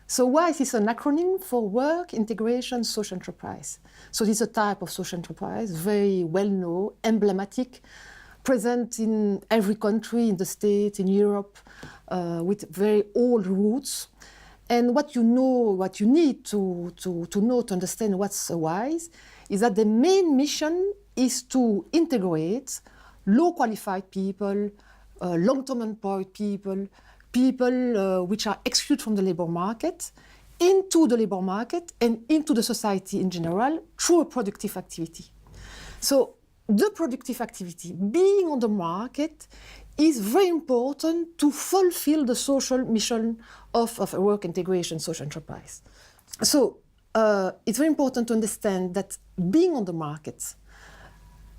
So WISE is an acronym for Work Integration Social Enterprise. So this is a type of social enterprise, very well known, emblematic, present in every country, in the States, in Europe, with very old roots. And what you need to know, to understand what's WISE, is that the main mission is to integrate low qualified people, long-term employed people, which are excluded from the labor market, into the labor market and into the society in general through a productive activity. So the productive activity, being on the market, is very important to fulfill the social mission of a work integration social enterprise. So it's very important to understand that being on the market,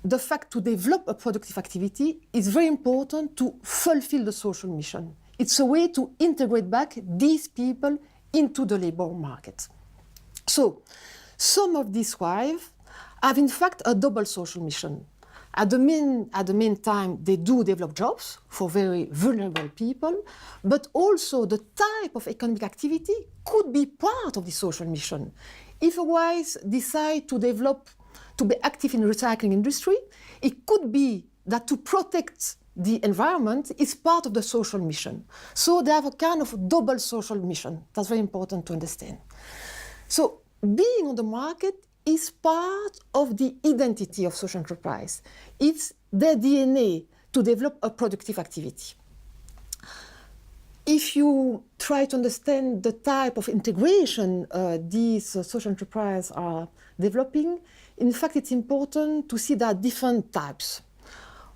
the fact to develop a productive activity is very important to fulfill the social mission. It's a way to integrate back these people into the labor market. So some of these wives have in fact a double social mission. At the meantime, they do develop jobs for very vulnerable people, but also the type of economic activity could be part of the social mission. If a WISE decide to be active in the recycling industry, it could be that to protect the environment is part of the social mission. So they have a kind of double social mission. That's very important to understand. So being on the market is part of the identity of social enterprise. It's their DNA to develop a productive activity. If you try to understand the type of integration these social enterprises are developing, in fact, it's important to see there are different types.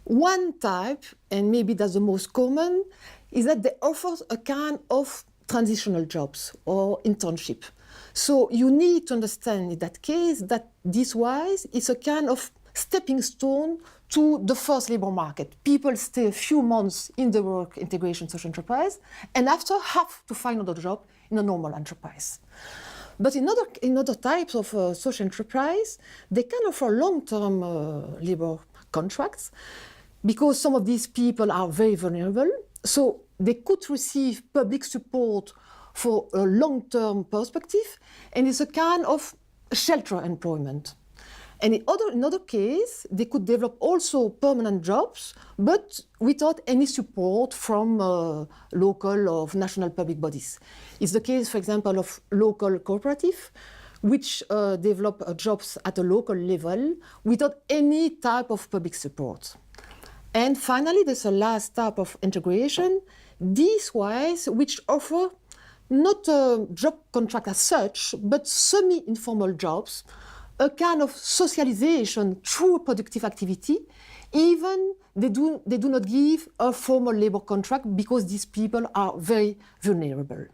One type, and maybe that's the most common, is that they offer a kind of transitional jobs or internship. So you need to understand in that case that this WISE is a kind of stepping stone to the first labor market. People stay a few months in the work integration social enterprise and after have to find another job in a normal enterprise. But in other types of social enterprise, they can offer long-term labor contracts because some of these people are very vulnerable. So they could receive public support for a long-term perspective, and it's a kind of shelter employment. And in other case, they could develop also permanent jobs, but without any support from local or national public bodies. It's the case, for example, of local cooperative, which develop jobs at a local level without any type of public support. And finally, there's a last type of integration, these WISE, which offer not a job contract as such, but semi-informal jobs, a kind of socialization through productive activity. Even they do not give a formal labor contract because these people are very vulnerable.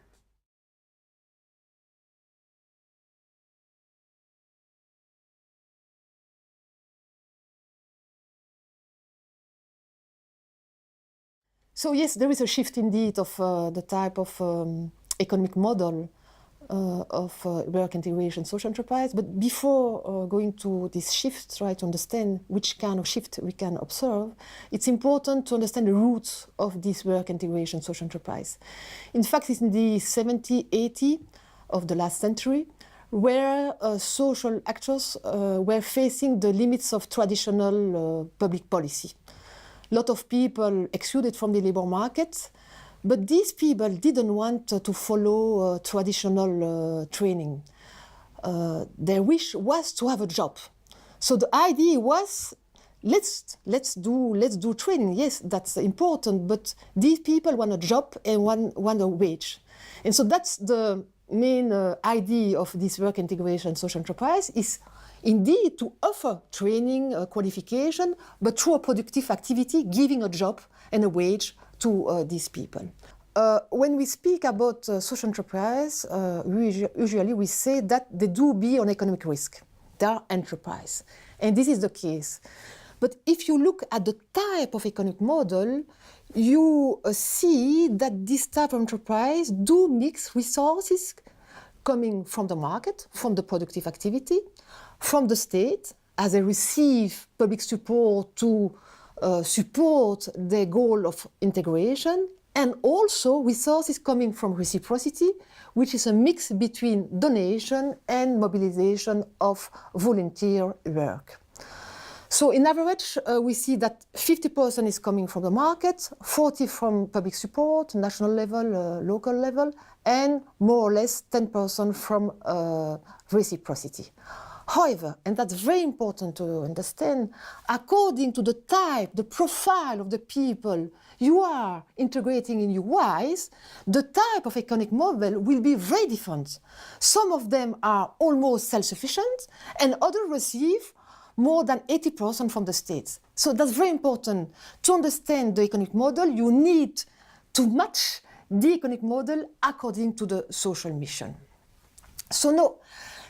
So yes, there is a shift indeed of the type of economic model of work integration social enterprise. But before going to this shift, try to understand which kind of shift we can observe, it's important to understand the roots of this work integration social enterprise. In fact, it's in the 70s, 80s of the last century, where social actors were facing the limits of traditional public policy. A lot of people excluded from the labor market, but these people didn't want to follow traditional training. Their wish was to have a job. So the idea was, let's do training. Yes, that's important, but these people want a job and want a wage. And so that's the main idea of this work integration social enterprise, is indeed to offer training, qualification, but through a productive activity, giving a job and a wage to these people. When we speak about social enterprise, usually we say that they do be on economic risk. They are enterprise. And this is the case. But if you look at the type of economic model, you see that this type of enterprise do mix resources coming from the market, from the productive activity, from the state, as they receive public support to support their goal of integration, and also resources coming from reciprocity, which is a mix between donation and mobilization of volunteer work. So in average, we see that 50% is coming from the market, 40% from public support, national level, local level, and more or less 10% from reciprocity. However, and that's very important to understand, according to the type, the profile of the people you are integrating in your WISE, the type of economic model will be very different. Some of them are almost self-sufficient, and others receive more than 80% from the states. So that's very important. To understand the economic model, you need to match the economic model according to the social mission. So now,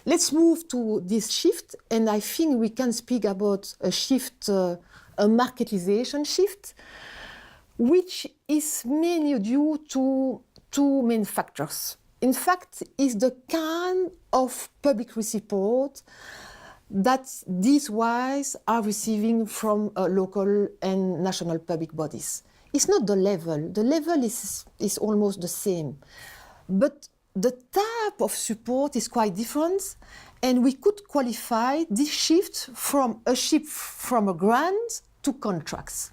let's move to this shift, and I think we can speak about a shift, a marketization shift, which is mainly due to two main factors. In fact, it's the kind of public support that these WISE are receiving from local and national public bodies. It's not the level is almost the same, but the type of support is quite different, and we could qualify this shift from a grant to contracts.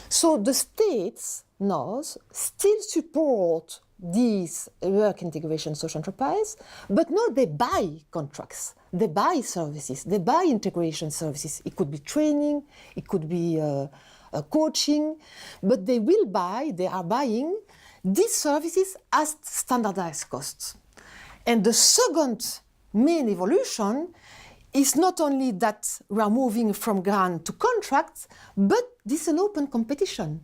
So the states now still support these work integration social enterprise, but now they buy contracts, they buy services, they buy integration services. It could be training, it could be coaching, but they are buying these services as standardized costs. And the second main evolution is not only that we are moving from grant to contracts, but this is an open competition.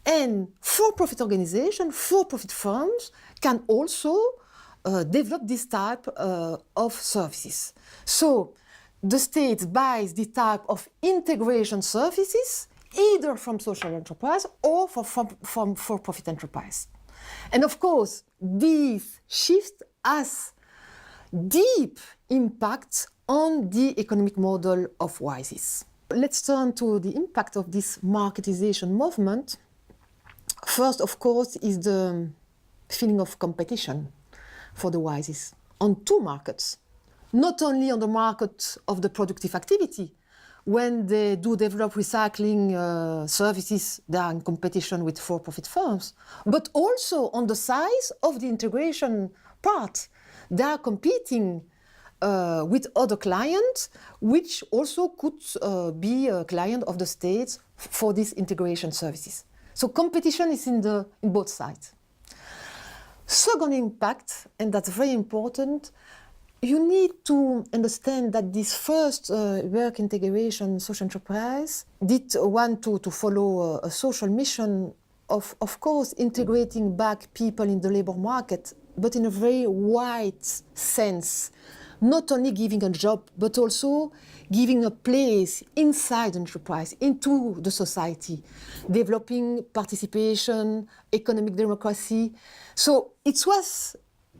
And for-profit organizations, for-profit firms can also develop this type of services. So the state buys this type of integration services either from social enterprise or from for-profit enterprise. And of course, this shift has deep impact on the economic model of WISEs. Let's turn to the impact of this marketization movement. First, of course, is the feeling of competition for the WISEs on two markets. Not only on the market of the productive activity, when they do develop recycling services, they are in competition with for-profit firms, but also on the size of the integration part. They are competing with other clients, which also could be a client of the states for these integration services. So competition is in both sides. Second impact, and that's very important, you need to understand that this first work integration social enterprise did want to follow a social mission of course, integrating back people in the labor market, but in a very wide sense. Not only giving a job, but also giving a place inside the enterprise, into the society, developing participation, economic democracy. So it was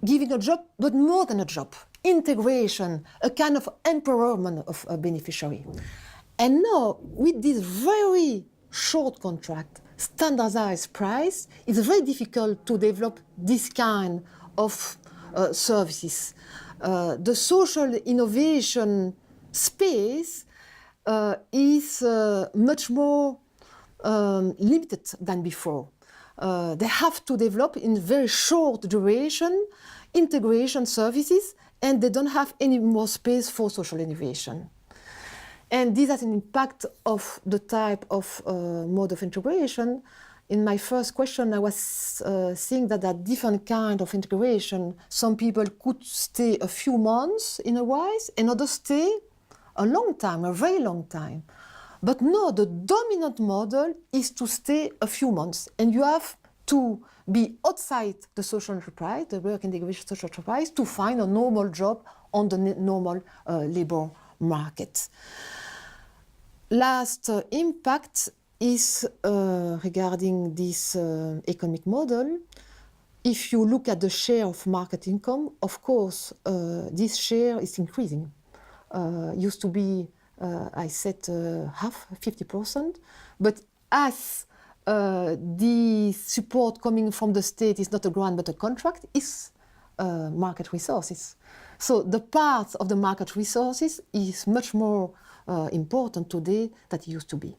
giving a job, but more than a job. Integration, a kind of empowerment of a beneficiary. And now, with this very short contract, standardized price, it's very difficult to develop this kind of services. The social innovation space is much more limited than before. They have to develop in very short duration integration services, and they don't have any more space for social innovation. And this has an impact of the type of mode of integration. In my first question, I was saying that there are different kinds of integration. Some people could stay a few months in a WISE, and others stay a long time, a very long time. But no, the dominant model is to stay a few months, and you have to be outside the social enterprise, the work integration social enterprise, to find a normal job on the normal labor market. Last impact is regarding this economic model. If you look at the share of market income, of course, this share is increasing. Used to be, I said, half, 50%, but as the support coming from the state is not a grant but a contract, is market resources. So the part of the market resources is much more important today than it used to be.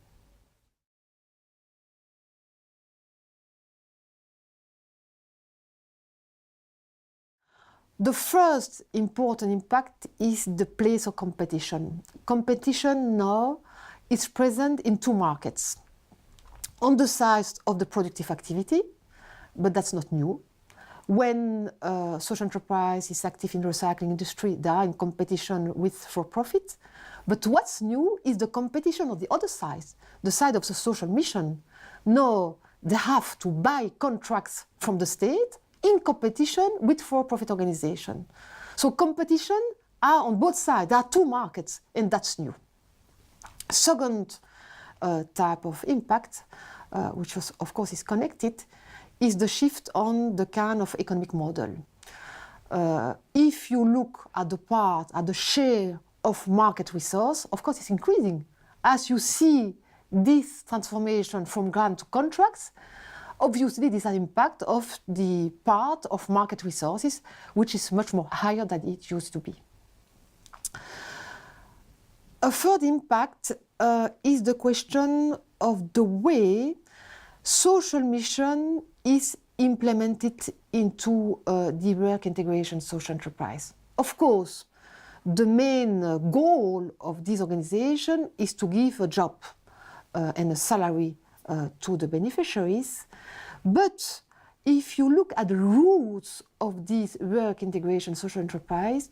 The first important impact is the place of competition. Competition now is present in two markets. On the side of the productive activity, but that's not new. When social enterprise is active in the recycling industry, they are in competition with for-profit. But what's new is the competition on the other side, the side of the social mission. Now they have to buy contracts from the state in competition with for-profit organizations. So competition are on both sides. There are two markets, and that's new. Second type of impact, which was, of course is connected, is the shift on the kind of economic model. If you look at the share of market resource, of course it's increasing. As you see this transformation from grant to contracts, obviously this has impact of the part of market resources, which is much more higher than it used to be. A third impact is the question of the way social mission is implemented into the work integration social enterprise. Of course, the main goal of this organization is to give a job and a salary to the beneficiaries. But if you look at the roots of this work integration social enterprise,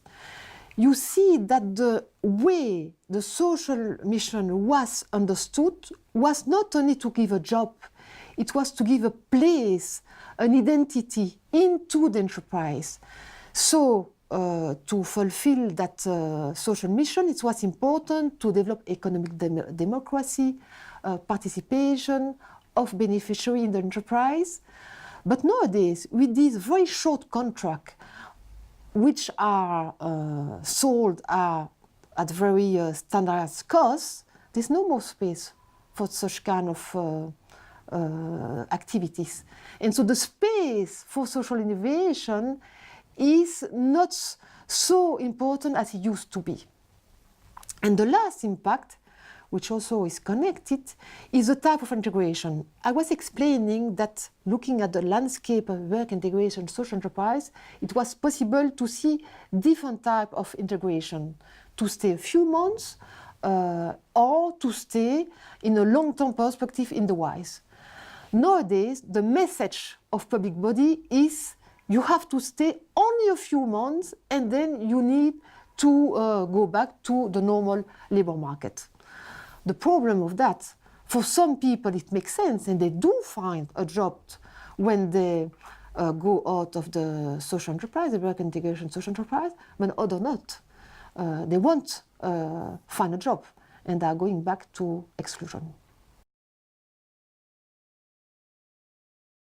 you see that the way the social mission was understood was not only to give a job, it was to give a place, an identity into the enterprise. So to fulfill that social mission, it was important to develop economic democracy, participation of beneficiaries in the enterprise. But nowadays, with this very short contract, which are sold at very standardized costs, there's no more space for such kind of activities. And so the space for social innovation is not so important as it used to be. And the last impact, which also is connected, is the type of integration. I was explaining that looking at the landscape of work integration social enterprise, it was possible to see different type of integration, to stay a few months or to stay in a long-term perspective in the WISE. Nowadays, the message of public body is you have to stay only a few months and then you need to go back to the normal labor market. The problem of that, for some people it makes sense and they do find a job when they go out of the social enterprise, the work integration social enterprise, but others not. They won't find a job and are going back to exclusion.